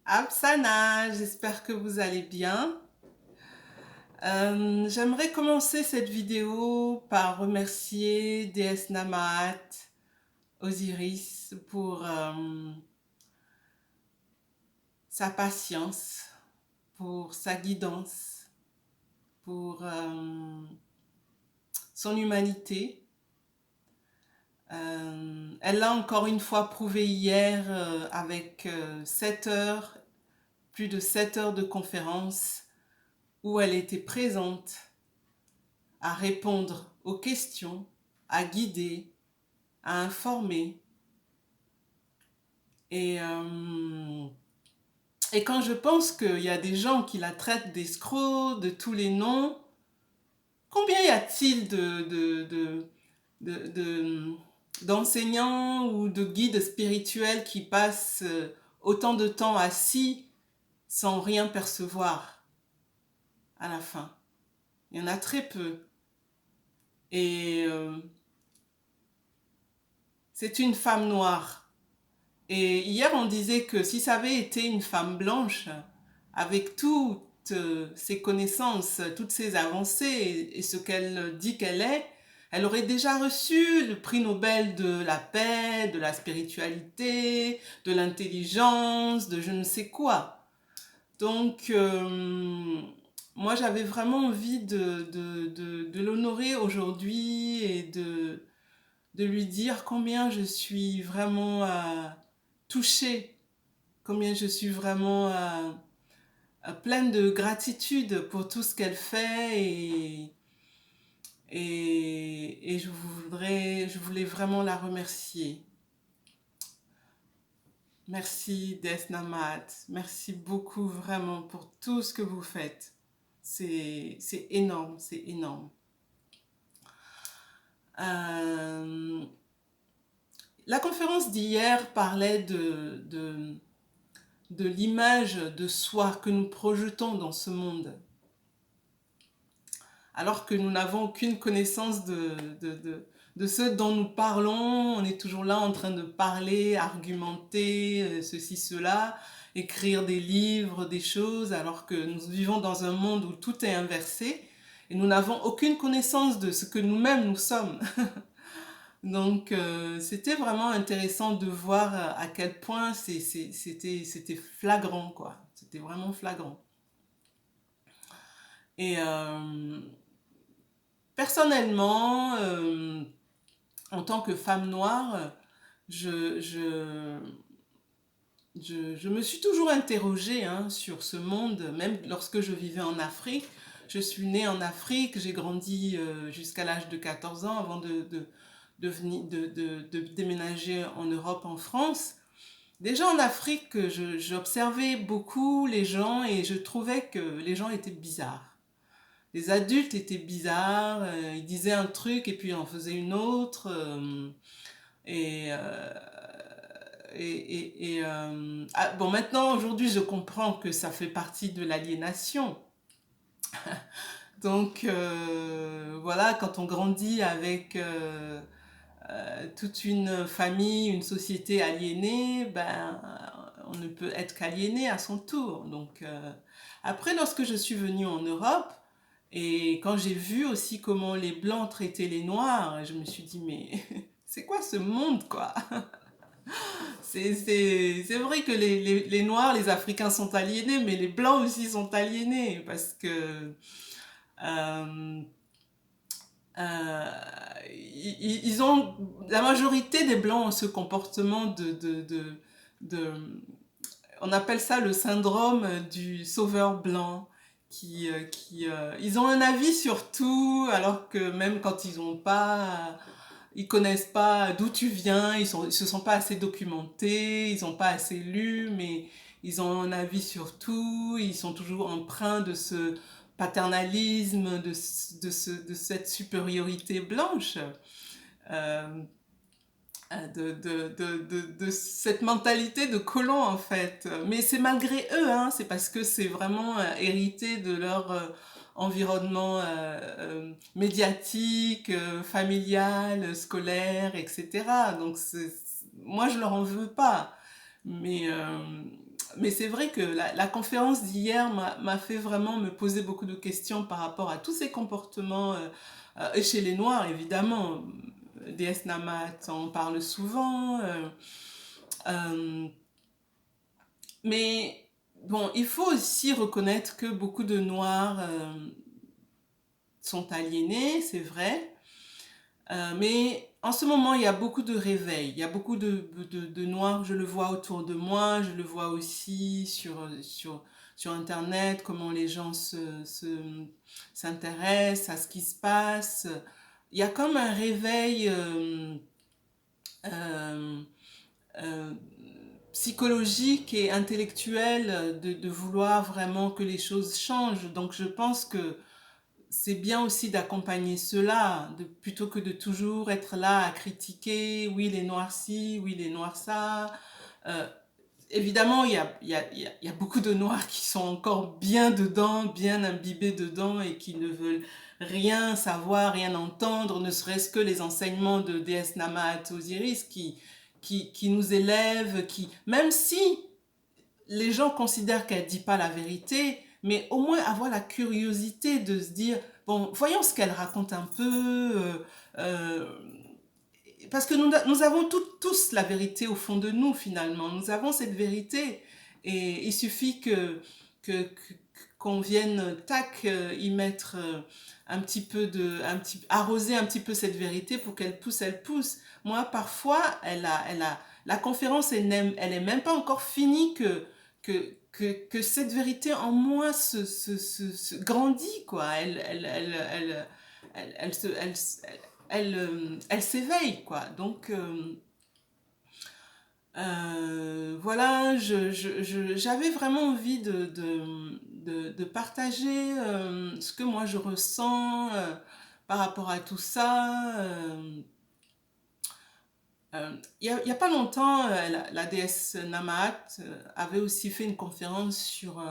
Absana, j'espère que vous allez bien. J'aimerais commencer cette vidéo par remercier déesse Namahat, Osiris, pour sa patience, pour sa guidance, pour son humanité. Elle l'a encore une fois prouvé hier avec 7 heures, plus de 7 heures de conférence où elle était présente à répondre aux questions, à guider, à informer. Et, euh, et quand je pense qu'il y a des gens qui la traitent d'escroc, de tous les noms, combien y a-t-il d'enseignants ou de guides spirituels qui passent autant de temps assis sans rien percevoir à la fin? Il y en a très peu. Et c'est une femme noire. Et hier, on disait que si ça avait été une femme blanche, avec toutes ses connaissances, toutes ses avancées et ce qu'elle dit qu'elle est, elle aurait déjà reçu le prix Nobel de la paix, de la spiritualité, de l'intelligence, de je ne sais quoi. Donc, moi, j'avais vraiment envie de l'honorer aujourd'hui et de lui dire combien je suis vraiment touchée, combien je suis vraiment pleine de gratitude pour tout ce qu'elle fait et je voulais vraiment la remercier. Merci Desnamat, merci beaucoup vraiment pour tout ce que vous faites. C'est énorme, c'est énorme. La conférence d'hier parlait de l'image de soi que nous projetons dans ce monde. Alors que nous n'avons aucune connaissance de ce dont nous parlons, on est toujours là en train de parler, argumenter, ceci, cela, écrire des livres, des choses, alors que nous vivons dans un monde où tout est inversé et nous n'avons aucune connaissance de ce que nous-mêmes nous sommes. Donc, c'était vraiment intéressant de voir à quel point c'était flagrant, quoi. C'était vraiment flagrant. Et personnellement, en tant que femme noire, je, je, je me suis toujours interrogée sur ce monde, même lorsque je vivais en Afrique. Je suis née en Afrique, j'ai grandi jusqu'à l'âge de 14 ans avant de déménager en Europe, en France. Déjà en Afrique, j'observais beaucoup les gens et je trouvais que les gens étaient bizarres. Les adultes étaient bizarres, ils disaient un truc et puis en faisaient une autre. Et, euh, bon, maintenant, aujourd'hui, je comprends que ça fait partie de l'aliénation. Donc, voilà, quand on grandit avec toute une famille, une société aliénée, ben, on ne peut être qu'aliéné à son tour. Donc, après, lorsque je suis venue en Europe, et quand j'ai vu aussi comment les Blancs traitaient les Noirs, je me suis dit, mais c'est quoi ce monde, quoi? C'est vrai que les Noirs, les Africains sont aliénés, mais les Blancs aussi sont aliénés, parce que euh, euh, ils ont, la majorité des Blancs ont ce comportement de on appelle ça le syndrome du sauveur blanc. Ils ont un avis sur tout, alors que même quand ils connaissent pas d'où tu viens, ils se sont pas assez documentés, ils ont pas assez lu, mais ils ont un avis sur tout, ils sont toujours empreints de ce paternalisme, de cette supériorité blanche. Euh, de cette mentalité de colon en fait. Mais c'est malgré eux, c'est parce que c'est vraiment hérité de leur environnement médiatique, familial, scolaire, etc. Donc moi je leur en veux pas. Mais mais c'est vrai que la conférence d'hier m'a fait vraiment me poser beaucoup de questions par rapport à tous ces comportements et chez les Noirs, évidemment. DS Namat, on parle souvent. Euh, mais bon, il faut aussi reconnaître que beaucoup de Noirs sont aliénés, c'est vrai. Mais en ce moment, il y a beaucoup de réveils. Il y a beaucoup de noirs. Je le vois autour de moi. Je le vois aussi sur Internet, comment les gens s'intéressent à ce qui se passe. Il y a comme un réveil euh, euh, psychologique et intellectuel de vouloir vraiment que les choses changent. Donc je pense que c'est bien aussi d'accompagner cela, plutôt que de toujours être là à critiquer, oui les noirs ci, oui les noirs ça. Euh, Évidemment, il y a beaucoup de noirs qui sont encore bien dedans, bien imbibés dedans et qui ne veulent rien savoir, rien entendre, ne serait-ce que les enseignements de DS Namat Osiris qui nous élèvent, même si les gens considèrent qu'elle dit pas la vérité, mais au moins avoir la curiosité de se dire, bon, voyons ce qu'elle raconte un peu, euh, parce que nous avons tous la vérité au fond de nous finalement, nous avons cette vérité, et il suffit que, qu'on vienne, tac, y mettre arroser un petit peu cette vérité pour qu'elle pousse, elle pousse. Moi, parfois, la conférence, elle est même pas encore finie que cette vérité en moi se grandit, quoi. Elle s'éveille, quoi. Donc, voilà, j'avais vraiment envie de partager ce que moi je ressens par rapport à tout ça. Il y a pas longtemps, la déesse Namahat avait aussi fait une conférence sur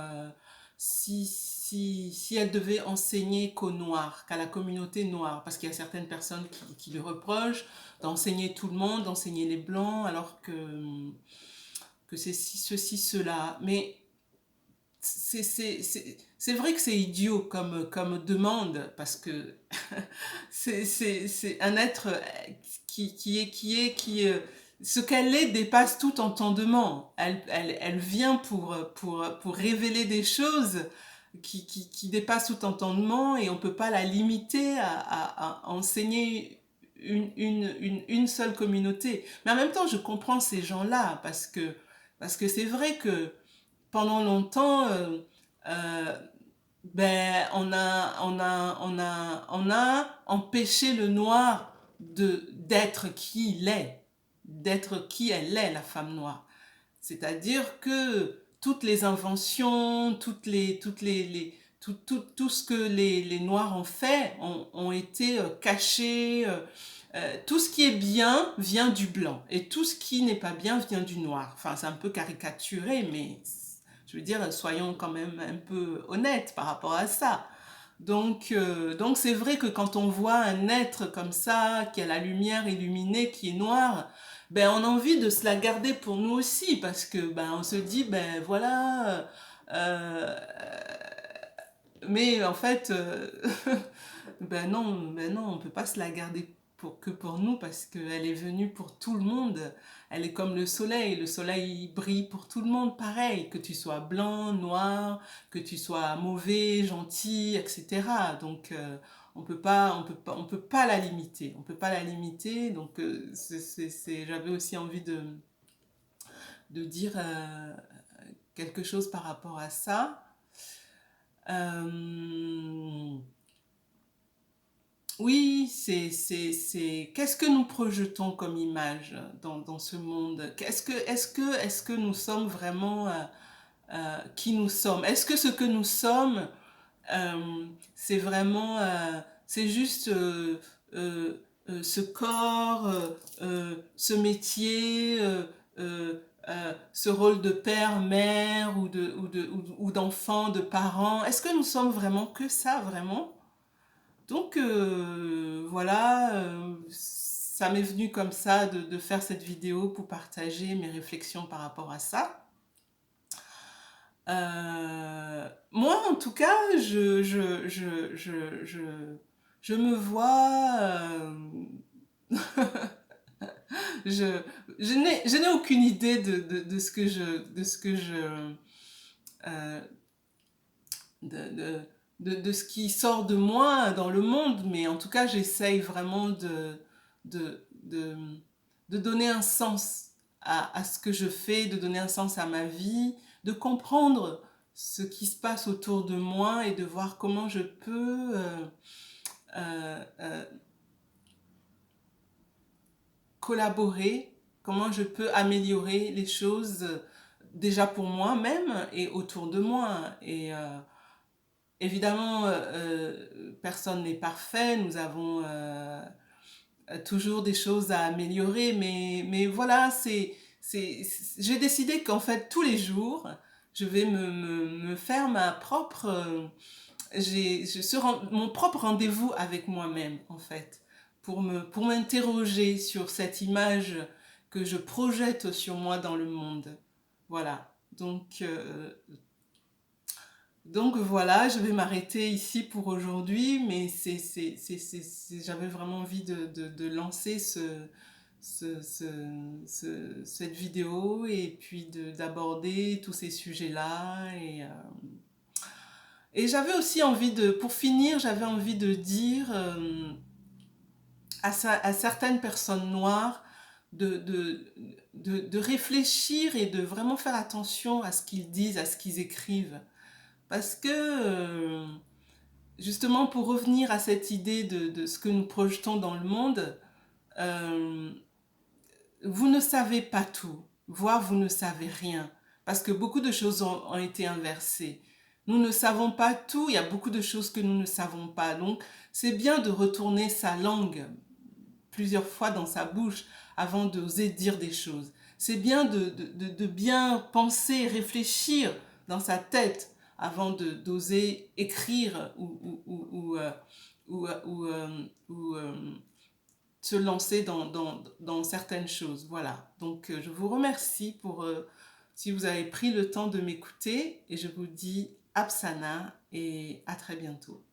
si elle devait enseigner qu'aux Noirs, qu'à la communauté noire, parce qu'il y a certaines personnes qui lui reprochent d'enseigner tout le monde, d'enseigner les Blancs, alors que c'est ceci, cela. Mais c'est vrai que c'est idiot comme demande, parce que c'est un être ce qu'elle est dépasse tout entendement. Elle vient pour révéler des choses qui dépassent tout entendement, et on ne peut pas la limiter à enseigner une seule communauté. Mais en même temps, je comprends ces gens-là, parce que c'est vrai que pendant longtemps, euh, ben, on a empêché le noir d'être qui il est, d'être qui elle est, la femme noire. C'est-à-dire que toutes les inventions, tout ce que les Noirs ont fait ont été cachés. Tout ce qui est bien vient du blanc et tout ce qui n'est pas bien vient du noir. Enfin, c'est un peu caricaturé, mais je veux dire, soyons quand même un peu honnêtes par rapport à ça. Donc c'est vrai que quand on voit un être comme ça, qui a la lumière illuminée, qui est noir, ben on a envie de se la garder pour nous aussi, parce que ben on se dit, ben voilà, euh, mais en fait, ben non, on peut pas se la garder que pour nous, parce qu'elle est venue pour tout le monde. Elle est comme le soleil brille pour tout le monde pareil, que tu sois blanc, noir, que tu sois mauvais, gentil, etc. Donc on peut pas la limiter, on peut pas la limiter. Donc j'avais aussi envie de dire quelque chose par rapport à ça. Euh, Oui, qu'est-ce que nous projetons comme image dans ce monde? Est-ce que nous sommes vraiment qui nous sommes? Est-ce que ce que nous sommes, c'est vraiment, c'est juste ce corps, ce métier, ce rôle de père, mère ou d'enfant, de parent? Est-ce que nous sommes vraiment que ça, vraiment? Donc voilà, ça m'est venu comme ça de faire cette vidéo pour partager mes réflexions par rapport à ça. Moi, en tout cas, je me vois, je, je n'ai aucune idée de ce que euh, de, de, de ce qui sort de moi dans le monde, mais en tout cas, j'essaye vraiment de, de donner un sens à ce que je fais, de donner un sens à ma vie, de comprendre ce qui se passe autour de moi et de voir comment je peux euh, euh, collaborer, comment je peux améliorer les choses déjà pour moi-même et autour de moi. Et évidemment, personne n'est parfait, nous avons toujours des choses à améliorer, mais voilà, j'ai décidé qu'en fait, tous les jours, je vais me faire ma propre, mon propre rendez-vous avec moi-même, en fait, pour m'interroger sur cette image que je projette sur moi dans le monde. Voilà. Donc voilà, je vais m'arrêter ici pour aujourd'hui, mais j'avais vraiment envie de lancer cette vidéo et puis d'aborder tous ces sujets-là. Et j'avais aussi envie pour finir, j'avais envie de dire à certaines personnes noires de, de, de réfléchir et de vraiment faire attention à ce qu'ils disent, à ce qu'ils écrivent. Parce que justement, pour revenir à cette idée de ce que nous projetons dans le monde, euh, vous ne savez pas tout, voire vous ne savez rien, parce que beaucoup de choses ont été inversées. Nous ne savons pas tout, il y a beaucoup de choses que nous ne savons pas. Donc, c'est bien de retourner sa langue plusieurs fois dans sa bouche avant d'oser dire des choses. C'est bien de bien penser, réfléchir dans sa tête avant d'oser écrire ou, se lancer dans certaines choses. Voilà. Donc, je vous remercie si vous avez pris le temps de m'écouter et je vous dis Apsana et à très bientôt.